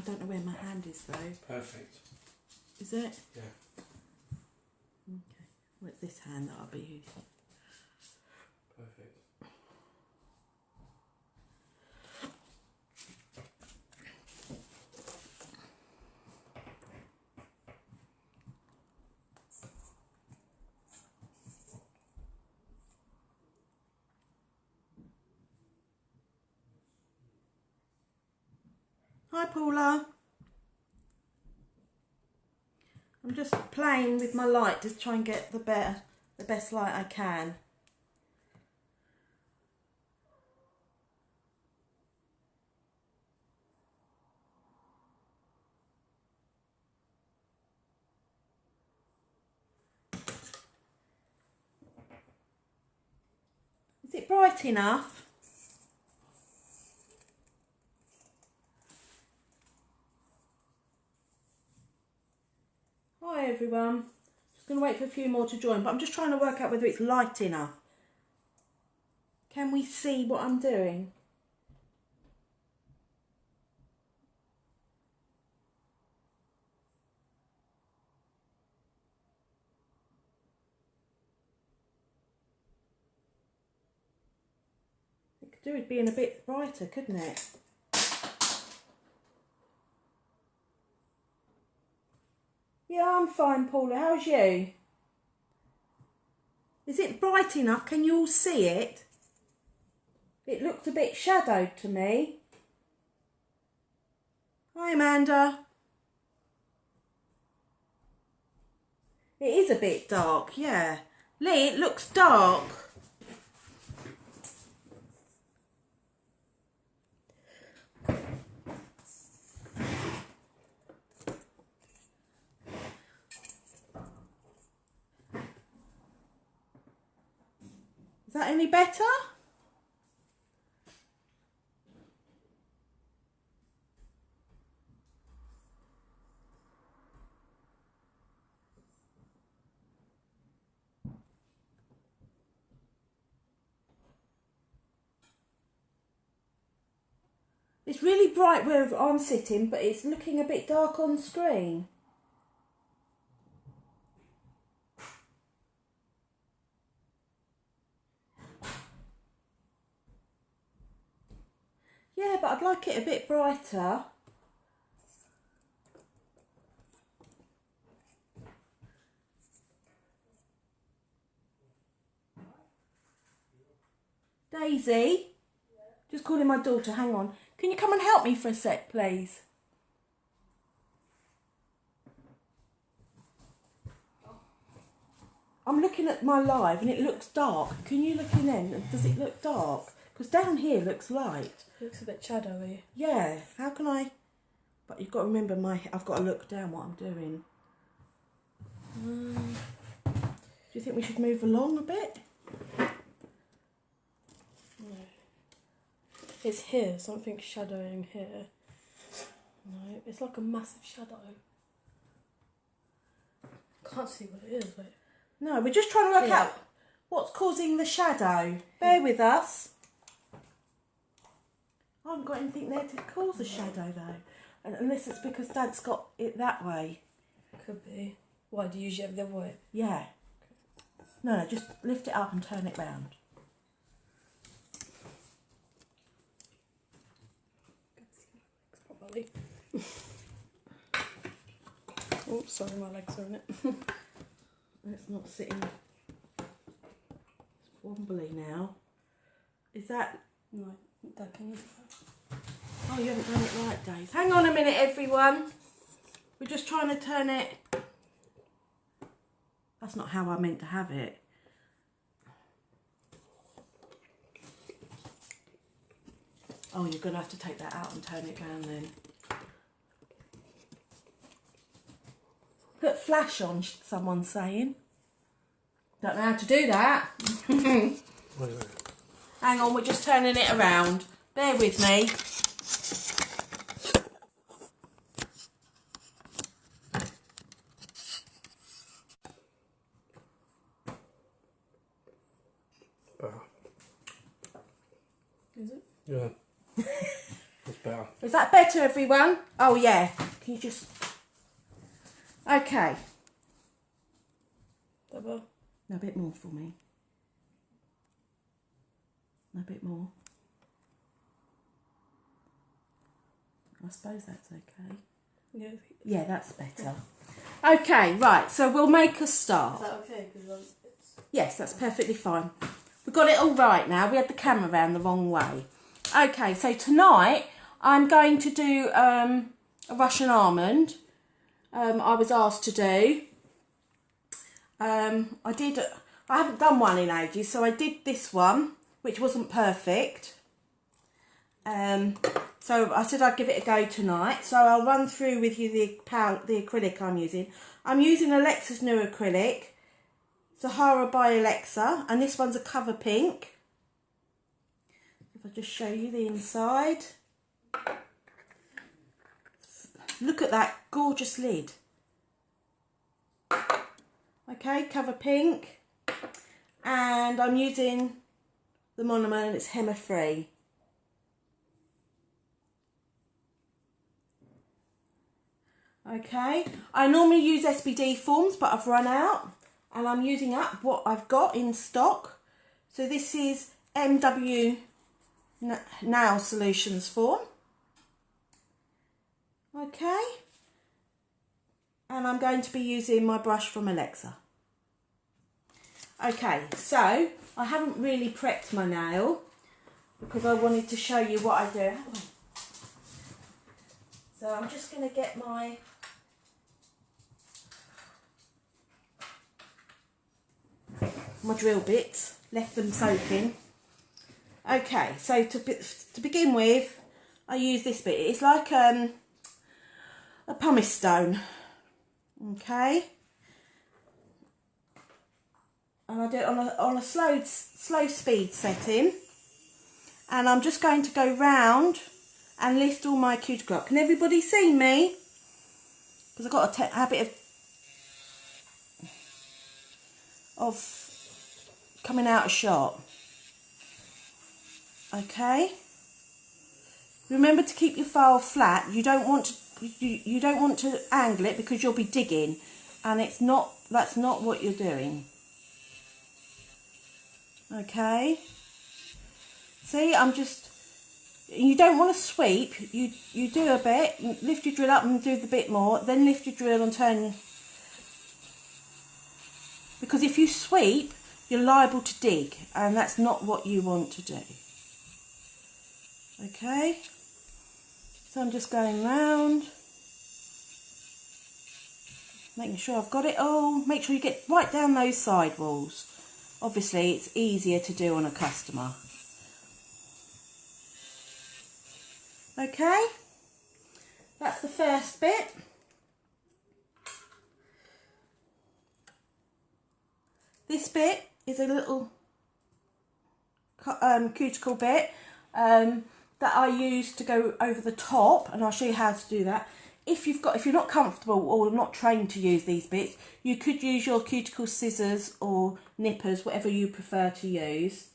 don't know where my hand is though. Perfect. Is it? Yeah. Okay. Well, it's this hand that I'll be using. Perfect. Hi Paula. I'm just playing with my light to try and get the best light I can. Is it bright enough? Hi everyone. Just going to wait for a few more to join, but I'm just trying to work out whether it's light enough. Can we see what I'm doing? It could do with being a bit brighter, couldn't it? Yeah, I'm fine, Paula. How's you? Is it bright enough? Can you all see it? It looks a bit shadowed to me. Hi, Amanda. It is a bit dark, yeah. Lee, it looks dark. Is that any better? It's really bright where I'm sitting, but it's looking a bit dark on screen. Yeah, but I'd like it a bit brighter. Daisy? Just calling my daughter, hang on. Can you come and help me for a sec, please? I'm looking at my live and it looks dark. Can you look in then? Does it look dark? Because down here looks light. It looks a bit shadowy. Yeah, how can I... But you've got to remember I've got to look down what I'm doing. Do you think we should move along a bit? No. It's here, something shadowing here. No, it's like a massive shadow. Can't see what it is, wait. No, we're just trying to work out what's causing the shadow. Bear with us. I haven't got anything there to cause the shadow though. Unless it's because Dad's got it that way. Could be. Why, do you usually have it the other way? Yeah. No, just lift it up and turn it round. Probably. Oh, sorry, my legs are in it. It's not sitting. It's wobbly now. Is that... No, Dad, can you do that? Oh, you haven't done it right, Dave. Hang on a minute, everyone. We're just trying to turn it... That's not how I meant to have it. Oh, you're going to have to take that out and turn it round then. Put flash on, someone's saying. Don't know how to do that. Wait. Hang on, we're just turning it around. Bear with me. Is it? Yeah. That's better. Is that better, everyone? Oh, yeah. Can you just... Okay. Double. No, a bit more for me. A bit more. I suppose that's okay. Yeah. Yeah, that's better. Okay, right. So we'll make a start. Is that okay? Because Yes, that's perfectly fine. We've got it all right now. We had the camera round the wrong way. Okay, so tonight I'm going to do a Russian almond. I was asked to do. I haven't done one in ages, so I did this one, which wasn't perfect. So I said I'd give it a go tonight. So I'll run through with you the acrylic I'm using. I'm using Alexa's new acrylic, Sahara by Alexa, and this one's a cover pink. If I just show you the inside. Look at that gorgeous lid. Okay, cover pink. And I'm using the monomer, and it's Hema free. Okay, I normally use SBD forms, but I've run out, and I'm using up what I've got in stock. So this is MW Nail Solutions form. Okay, and I'm going to be using my brush from Alexa. Okay, so I haven't really prepped my nail because I wanted to show you what I do. So I'm just going to get my drill bits, left them soaking. Okay, so to begin with, I use this bit. It's like a pumice stone. Okay, and I do it on a slow speed setting, and I'm just going to go round and lift all my cuticle up. Can everybody see me? Because I've got a habit of coming out of shot. Okay. Remember to keep your file flat. You don't want to angle it because you'll be digging, and that's not what you're doing. Okay. See, you don't want to sweep. You do a bit, lift your drill up and do the bit more, then lift your drill and turn. Because if you sweep, you're liable to dig, and that's not what you want to do. Okay, so I'm just going round, making sure I've got it all. Make sure you get right down those side walls. Obviously, it's easier to do on a customer. Okay, that's the first bit. This bit is a little cuticle bit that I use to go over the top, and I'll show you how to do that. If you're not comfortable or not trained to use these bits, you could use your cuticle scissors or nippers, whatever you prefer to use.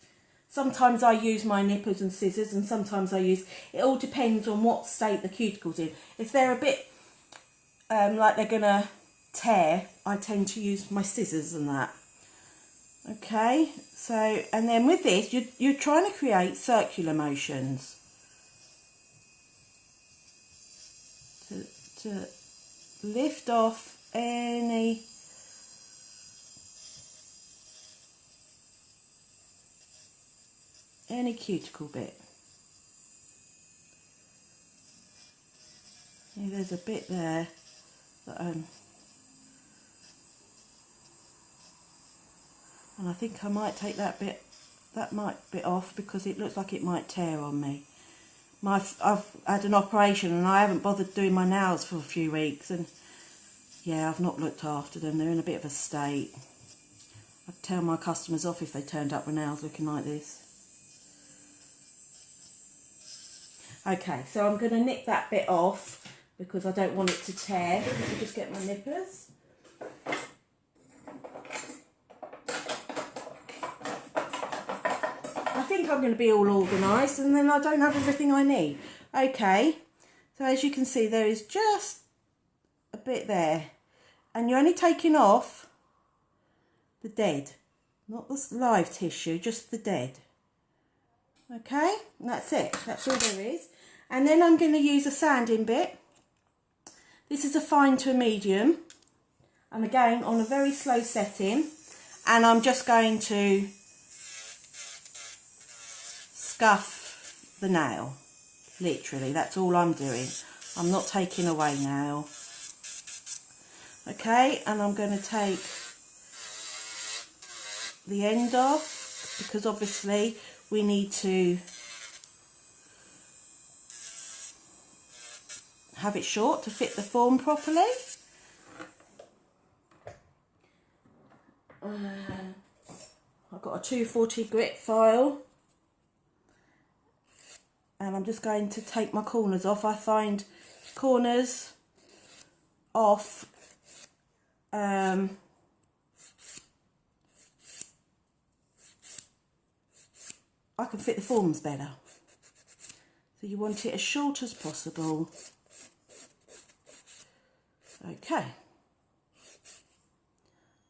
Sometimes I use my nippers and scissors, and sometimes it all depends on what state the cuticle's in. If they're a bit like they're gonna tear, I tend to use my scissors and that. Okay, so, and then with this, you're trying to create circular motions to lift off any cuticle bit. See, there's a bit there that and I think I might take that bit off because it looks like it might tear on me. I've had an operation and I haven't bothered doing my nails for a few weeks, and yeah, I've not looked after them. They're in a bit of a state. I'd tell my customers off if they turned up with nails looking like this. Okay, so I'm going to nip that bit off because I don't want it to tear. Let me just get my nippers. I think I'm going to be all organised, and then I don't have everything I need. Okay, so as you can see, there is just a bit there, and you're only taking off the dead, not the live tissue, just the dead. Okay, and that's it, that's all there is. And then I'm going to use a sanding bit. This is a fine to a medium, and again on a very slow setting, and I'm just going to scuff the nail, literally, that's all I'm doing. I'm not taking away nail. Okay, and I'm going to take the end off, because obviously we need to have it short to fit the form properly. I've got a 240 grit file, and I'm just going to take my corners off. I find corners off I can fit the forms better. So you want it as short as possible. Okay.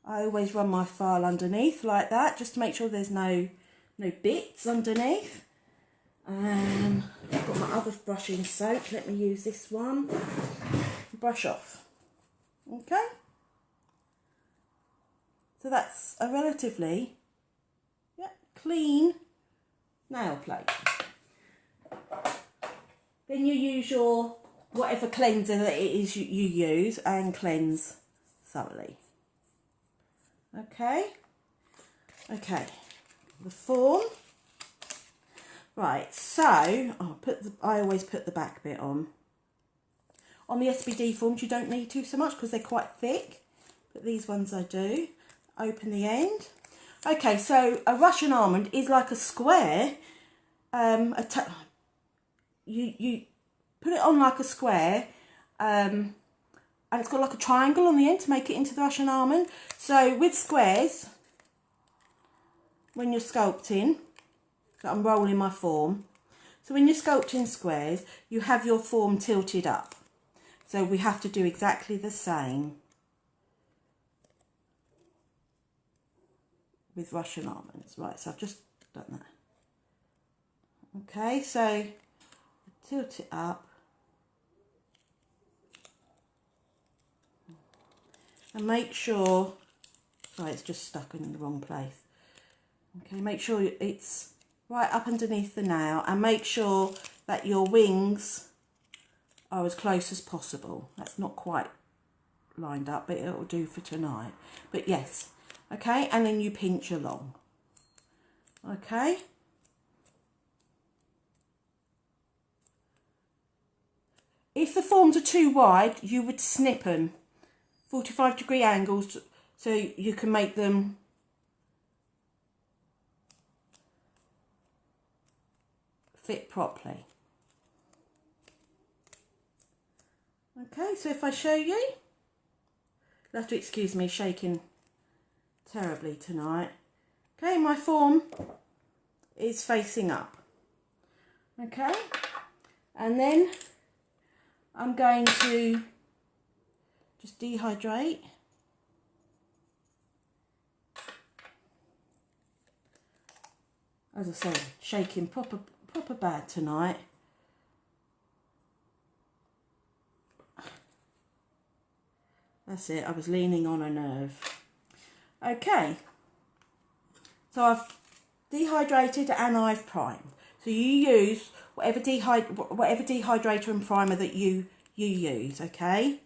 I always run my file underneath like that, just to make sure there's no bits underneath. I've got my other brushing soap. Let me use this one. Brush off. Okay. So that's a relatively clean nail plate. Then you use your whatever cleanser that it is you use, and cleanse thoroughly. Okay. Okay. The form. Right. So I always put the back bit on. On the SBD forms, you don't need to so much because they're quite thick, but these ones I do. Open the end. Okay, so a Russian almond is like a square. You put it on like a square, and it's got like a triangle on the end to make it into the Russian almond. So with squares, when you're sculpting, so I'm rolling my form. So when you're sculpting squares, you have your form tilted up. So we have to do exactly the same with Russian almonds. Right, so I've just done that. Okay, so tilt it up. And make sure, sorry, it's just stuck in the wrong place. Okay, make sure it's right up underneath the nail, and make sure that your wings are as close as possible. That's not quite lined up, but it'll do for tonight. But yes, okay, and then you pinch along. Okay. If the forms are too wide, you would snip them 45-degree angles so you can make them fit properly. Okay, so if I show you, you'll have to excuse me shaking terribly tonight. Okay, my form is facing up. Okay, and then I'm going to just dehydrate. As I say, shaking proper bad tonight. That's it, I was leaning on a nerve. Okay, so I've dehydrated and I've primed. So you use whatever dehydrator and primer that you use, okay?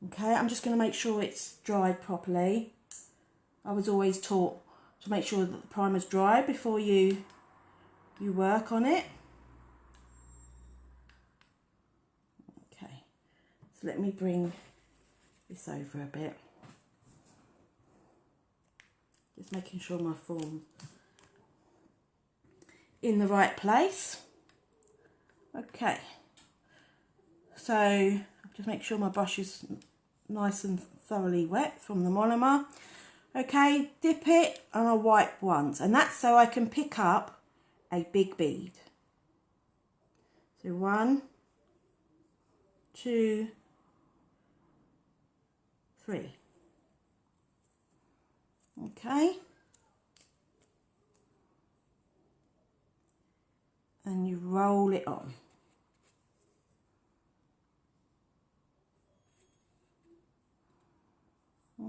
Okay, I'm just going to make sure it's dried properly. I was always taught to make sure that the primer's dry before you work on it. Okay, so let me bring this over a bit. Just making sure my form's in the right place. Okay, so just make sure my brush is nice and thoroughly wet from the monomer. Okay, dip it and I wipe once, and that's so I can pick up a big bead. So 1, 2, 3. Okay. And you roll it on.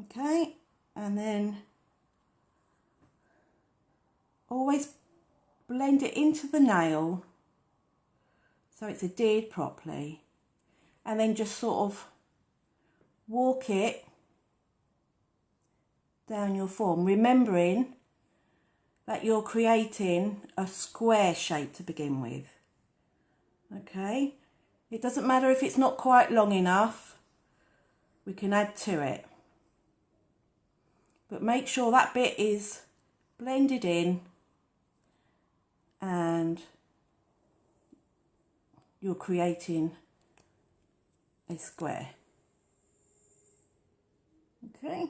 Okay, and then always blend it into the nail so it's adhered properly, and then just sort of walk it down your form, remembering that you're creating a square shape to begin with. Okay, it doesn't matter if it's not quite long enough, we can add to it, but make sure that bit is blended in and you're creating a square. Okay,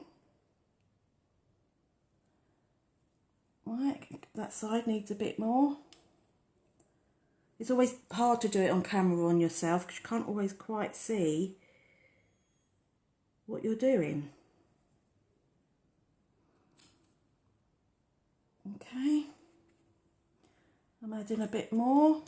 right, that side needs a bit more. It's always hard to do it on camera on yourself because you can't always quite see what you're doing. Okay, I'm adding a bit more.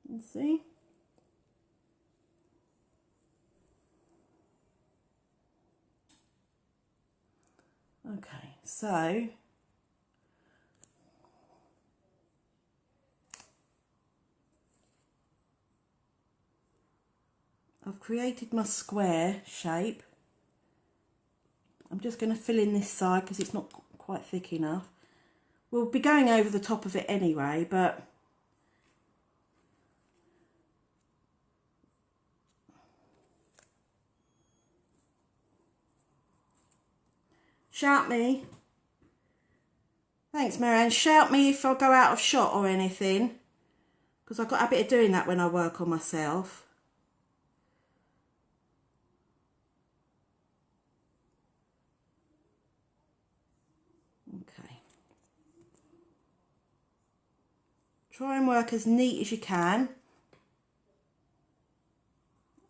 Let's see. Okay, so I've created my square shape. I'm just going to fill in this side because it's not quite thick enough. We'll be going over the top of it anyway, but shout me. Thanks, Marianne. Shout me if I go out of shot or anything, because I've got a habit of doing that when I work on myself. Okay. Try and work as neat as you can.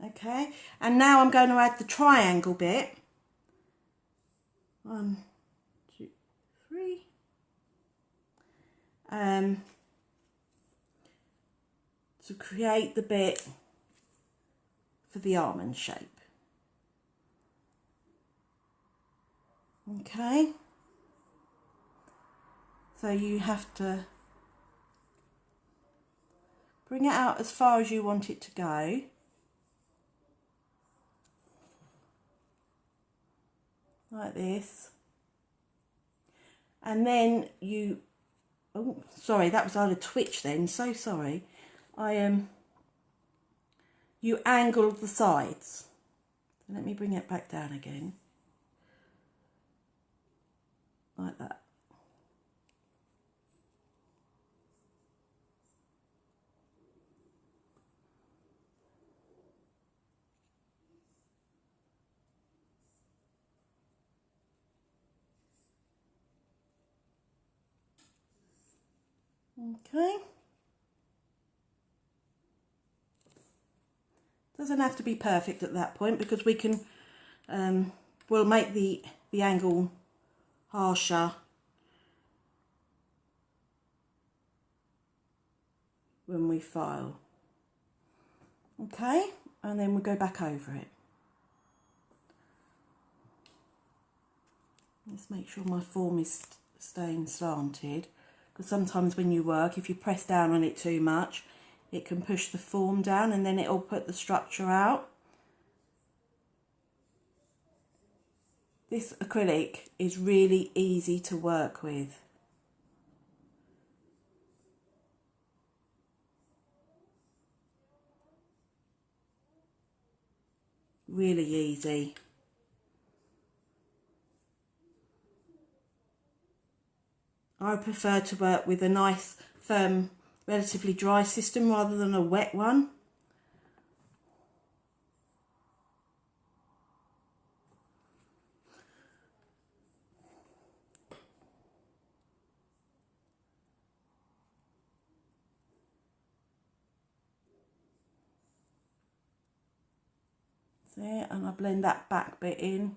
Okay, and now I'm going to add the triangle bit. 1, 2, 3. To create the bit for the almond shape. Okay, so you have to bring it out as far as you want it to go. Like this. And then you, oh sorry, that was on a twitch then, so sorry. You angle the sides. Let me bring it back down again. Like that. Okay. Doesn't have to be perfect at that point because we can, we'll make the angle harsher when we file. Okay, and then we'll go back over it. Let's make sure my form is staying slanted, because sometimes when you work, if you press down on it too much, it can push the form down and then it'll put the structure out. This acrylic is really easy to work with. Really easy. I prefer to work with a nice, firm, relatively dry system rather than a wet one. There, and I blend that back bit in.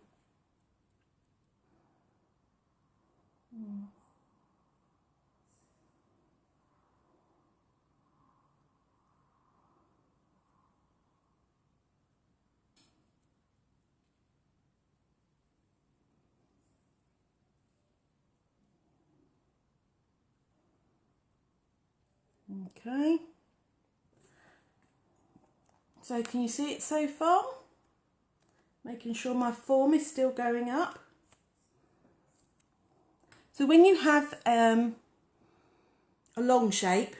Okay. So can you see it so far? Making sure my form is still going up. So when you have a long shape,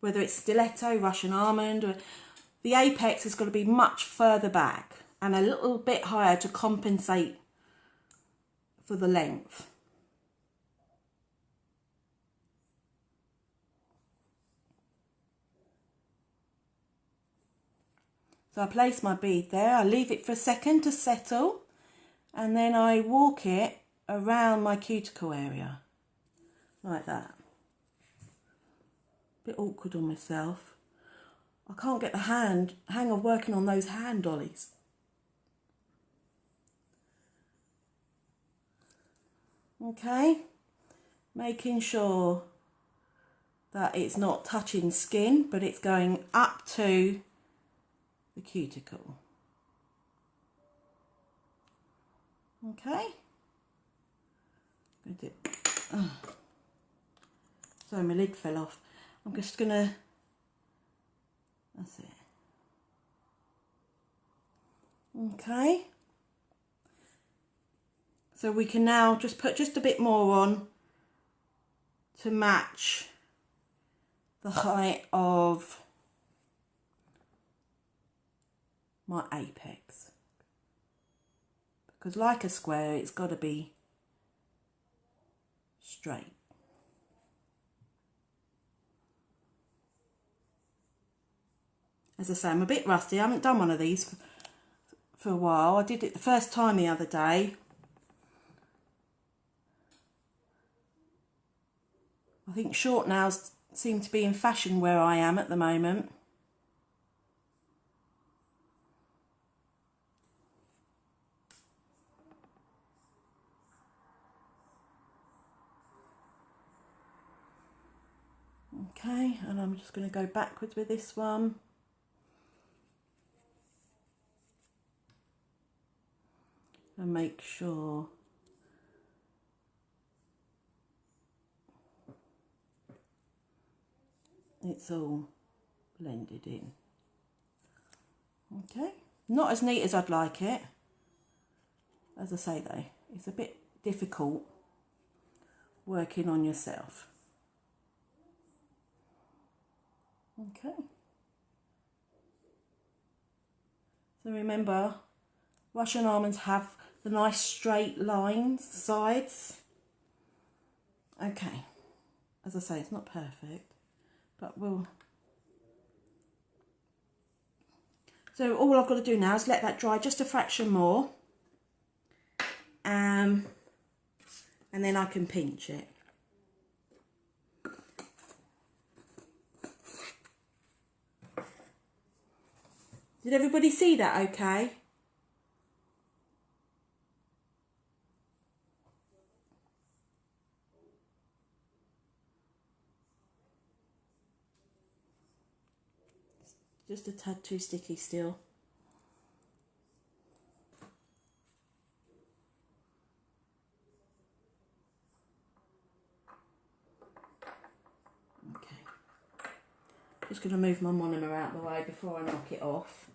whether it's stiletto, Russian almond, or the apex has got to be much further back and a little bit higher to compensate for the length. So I place my bead there, I leave it for a second to settle, and then I walk it around my cuticle area, like that. Bit awkward on myself. I can't get the hang of working on those hand dollies. Okay, making sure that it's not touching skin, but it's going up to the cuticle. Okay. Sorry, my lid fell off. I'm just gonna. That's it. Okay. So we can now just put just a bit more on to match the height of my apex, because like a square it's got to be straight. As I say, I'm a bit rusty. I haven't done one of these for a while. I did it the first time the other day. I think short nails seem to be in fashion where I am at the moment. Okay, and I'm just going to go backwards with this one. And make sure it's all blended in. Okay, not as neat as I'd like it. As I say though, it's a bit difficult working on yourself. Okay. So remember, Russian almonds have the nice straight lines, sides. Okay, as I say, it's not perfect, but we'll... So all I've got to do now is let that dry just a fraction more. And then I can pinch it. Did everybody see that okay? Just a tad too sticky still. Okay. Just going to move my monomer out of the way before I knock it off.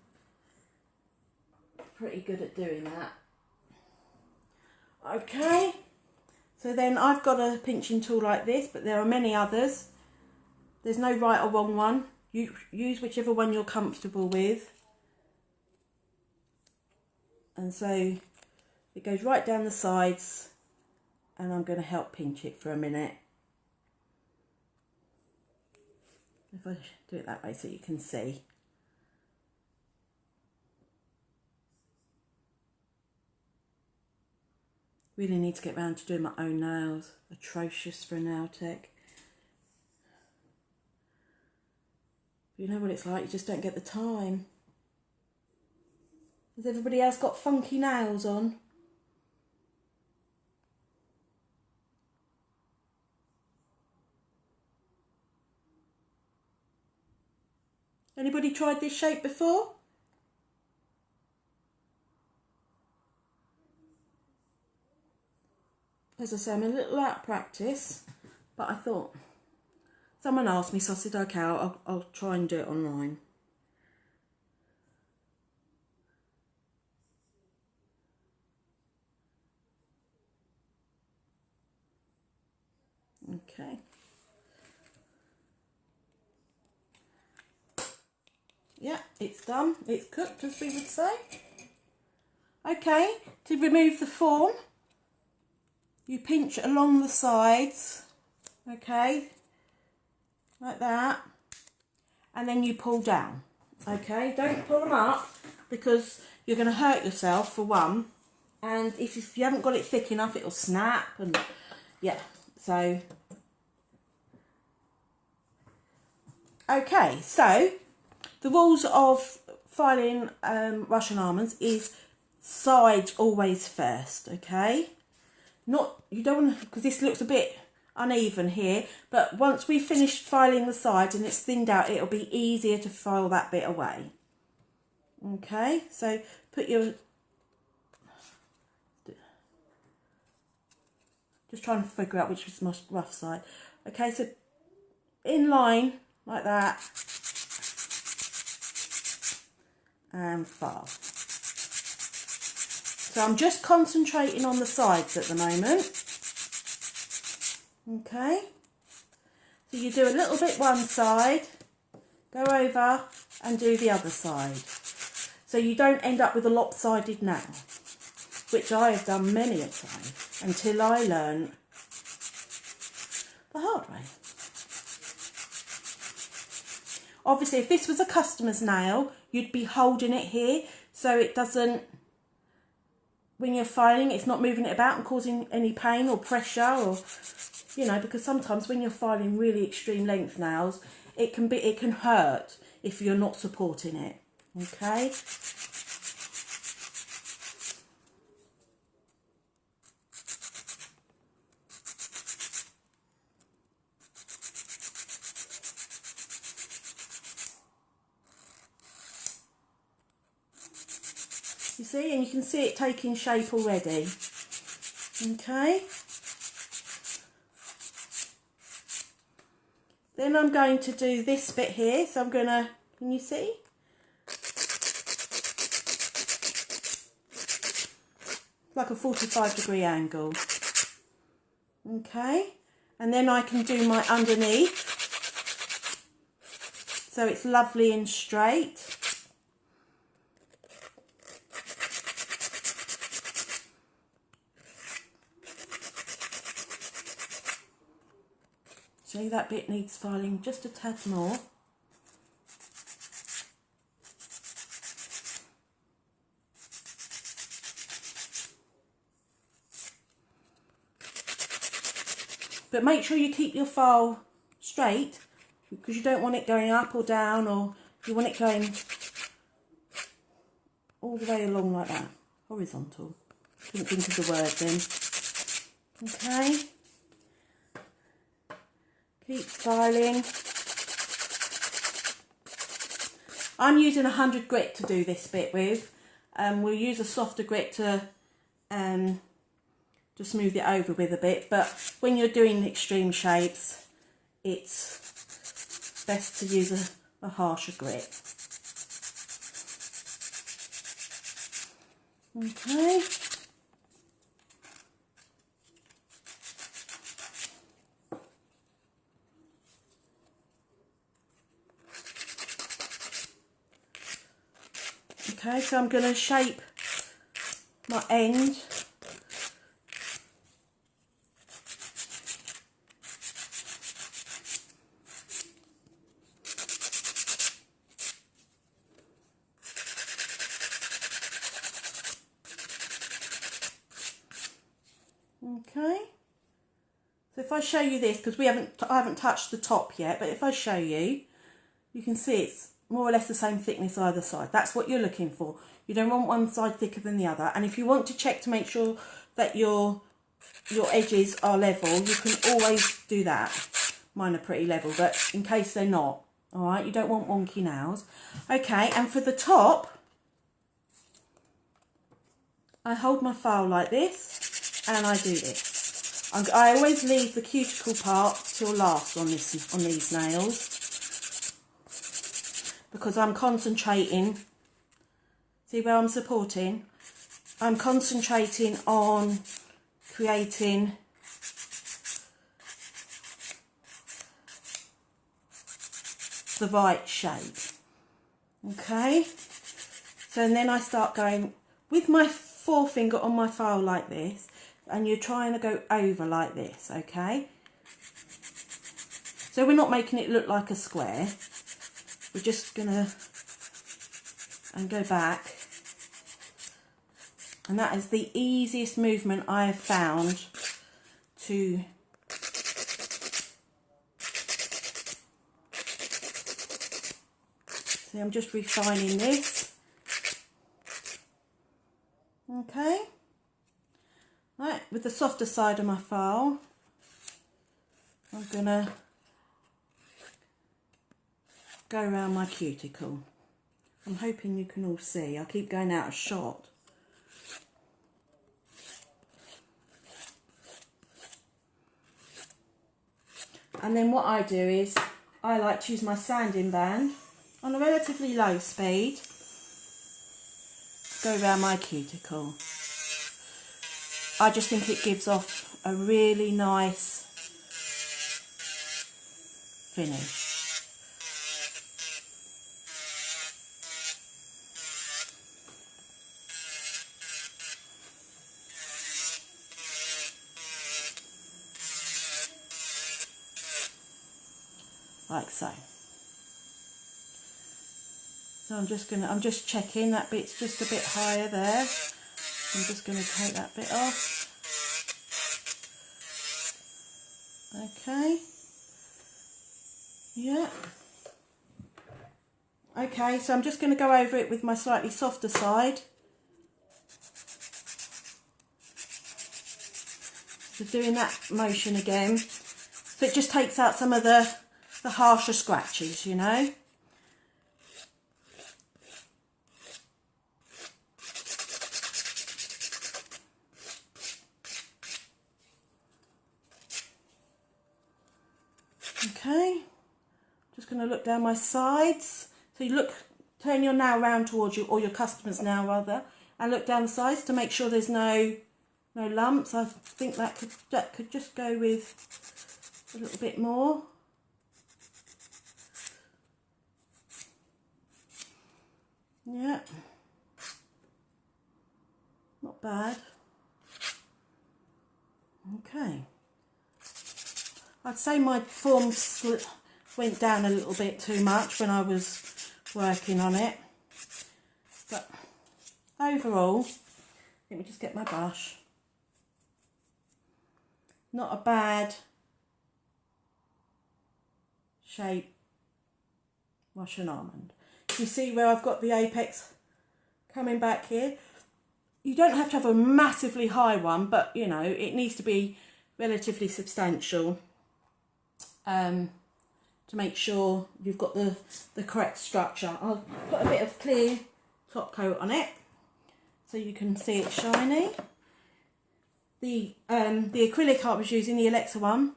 Pretty good at doing that. Okay. So then I've got a pinching tool like this, but there are many others. There's no right or wrong one. You use whichever one you're comfortable with. And so it goes right down the sides, and I'm going to help pinch it for a minute. If I do it that way so you can see. Really need to get round to doing my own nails. Atrocious for a nail tech. You know what it's like, you just don't get the time. Has everybody else got funky nails on? Anybody tried this shape before? As I say, I'm a little out of practice, but I thought, someone asked me, so I said, okay, I'll try and do it online. Okay. Yeah, it's done. It's cooked, as we would say. Okay, to remove the form, you pinch along the sides, okay, like that, and then you pull down, okay. Don't pull them up because you're going to hurt yourself for one, and if you haven't got it thick enough, it'll snap, and yeah, so. Okay, so the rules of filing Russian almonds is sides always first, okay. Not, you don't want to, because this looks a bit uneven here, but once we've finished filing the sides and it's thinned out, it'll be easier to file that bit away. Okay, so put your, just trying to figure out which is my rough side. Okay, so in line like that, and file. So I'm just concentrating on the sides at the moment. Okay. So you do a little bit one side, go over and do the other side. So you don't end up with a lopsided nail, which I have done many a time until I learned the hard way. Obviously, if this was a customer's nail, you'd be holding it here so it doesn't, when you're filing, it's not moving it about and causing any pain or pressure, or, you know, because sometimes when you're filing really extreme length nails, it can hurt if you're not supporting it. Okay. You see, and you can see it taking shape already. Okay. Then I'm going to do this bit here. So I'm going to, can you see? Like a 45-degree angle. Okay. And then I can do my underneath. So it's lovely and straight. See, that bit needs filing just a tad more. But make sure you keep your file straight, because you don't want it going up or down, or you want it going all the way along like that. Horizontal. Couldn't think of the word then. Okay. Keep filing. I'm using 100 grit to do this bit with. We'll use a softer grit to smooth it over with a bit, but when you're doing extreme shapes, it's best to use a harsher grit. Okay. Okay, so I'm going to shape my end. So if I show you this, because I haven't touched the top yet, but if I show you, you can see it's more or less the same thickness either side. That's what you're looking for. You don't want one side thicker than the other. And if you want to check to make sure that your edges are level, you can always do that. Mine are pretty level, but in case they're not, all right, you don't want wonky nails. Okay, and for the top, I hold my file like this, and I do this. I always leave the cuticle part till last on these nails, because I'm concentrating. See where I'm supporting? I'm concentrating on creating the right shape. Okay, so and then I start going with my forefinger on my file like this, and you're trying to go over like this. Okay, so we're not making it look like a square, we're just gonna and go back, and that is the easiest movement I have found to see. I'm just refining this. Okay, right, with the softer side of my file, I'm gonna go around my cuticle. I'm hoping you can all see. I keep going out of shot. And then what I do is I like to use my sanding band on a relatively low speed, go around my cuticle. I just think it gives off a really nice finish. Like so. So I'm just checking that bit's just a bit higher there. I'm just gonna take that bit off. Okay. Yeah. Okay, so I'm just gonna go over it with my slightly softer side. So doing that motion again. So it just takes out some of the harsher scratches, you know. Okay, just going to look down my sides. So you turn your nail round towards you, or your customer's nail rather, and look down the sides to make sure there's no lumps. I think that could just go with a little bit more. Yeah, not bad. Okay, I'd say my form went down a little bit too much when I was working on it, but overall, let me just get my brush. Not a bad shape Russian almond. You see where I've got the apex coming back here? You don't have to have a massively high one, but you know, it needs to be relatively substantial to make sure you've got the correct structure. I'll put a bit of clear top coat on it so you can see it shiny. The acrylic I was using, the Alexa one,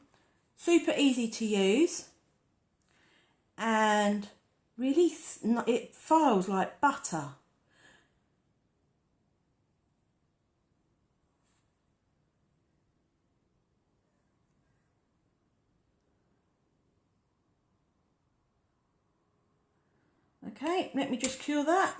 super easy to use, and really it files like butter. Okay, let me just cure that.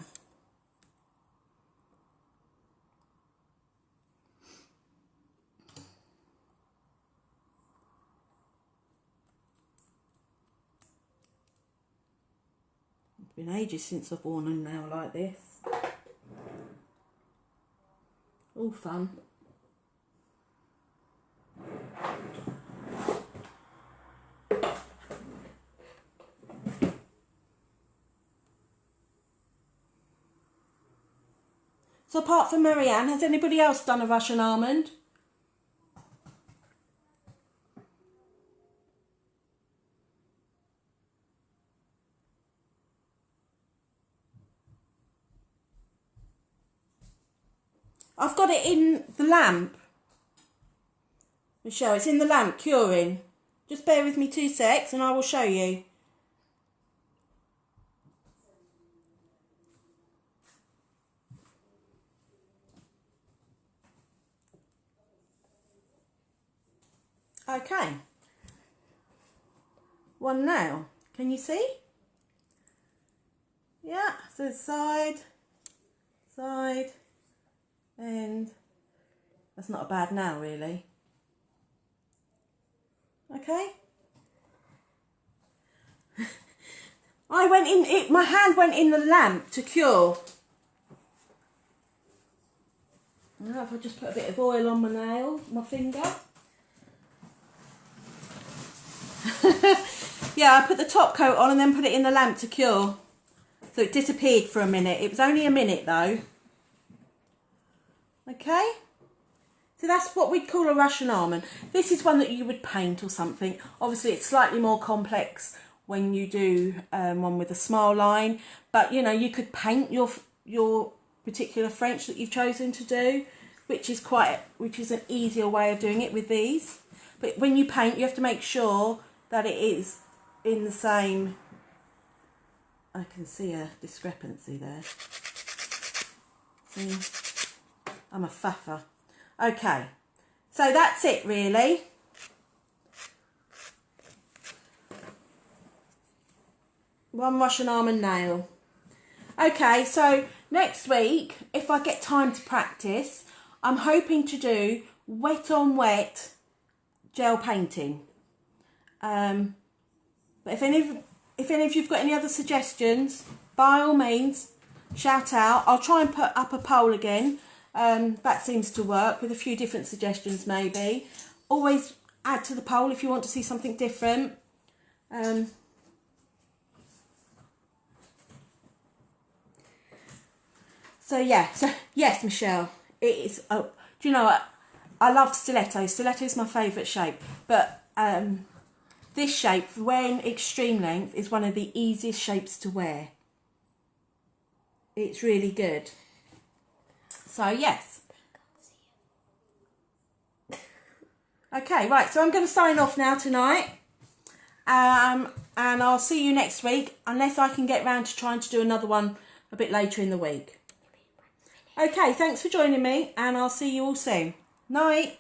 It's been ages since I've worn a nail like this. All fun. So apart from Marianne, has anybody else done a Russian almond? I've got it in the lamp. Michelle, it's in the lamp curing. Just bear with me 2 secs and I will show you. Okay. One now. Can you see? Yeah, so side, and that's not a bad nail really. Okay. My hand went in the lamp to cure. Now if I just put a bit of oil on my nail, my finger. Yeah, I put the top coat on and then put it in the lamp to cure. So it disappeared for a minute. It was only a minute though. Okay. So that's what we'd call a Russian almond. This is one that you would paint or something. Obviously it's slightly more complex when you do one with a smile line. But you know, you could paint your particular French that you've chosen to do, which is an easier way of doing it with these. But when you paint, you have to make sure that it is in the same. I can see a discrepancy there. See? I'm a fuffer. Okay, so that's it really. One Russian almond nail. Okay, so next week, if I get time to practice, I'm hoping to do wet on wet gel painting. But if any of you've got any other suggestions, by all means, shout out. I'll try and put up a poll again. That seems to work with a few different suggestions maybe. Always add to the poll if you want to see something different. So yeah, yes, Michelle, it is. Oh, do you know what? I love stiletto. Stiletto is my favourite shape, but this shape, for wearing extreme length, is one of the easiest shapes to wear. It's really good. So yes. Okay, right, so I'm going to sign off now tonight. And I'll see you next week, unless I can get round to trying to do another one a bit later in the week. Okay, thanks for joining me, and I'll see you all soon. Night.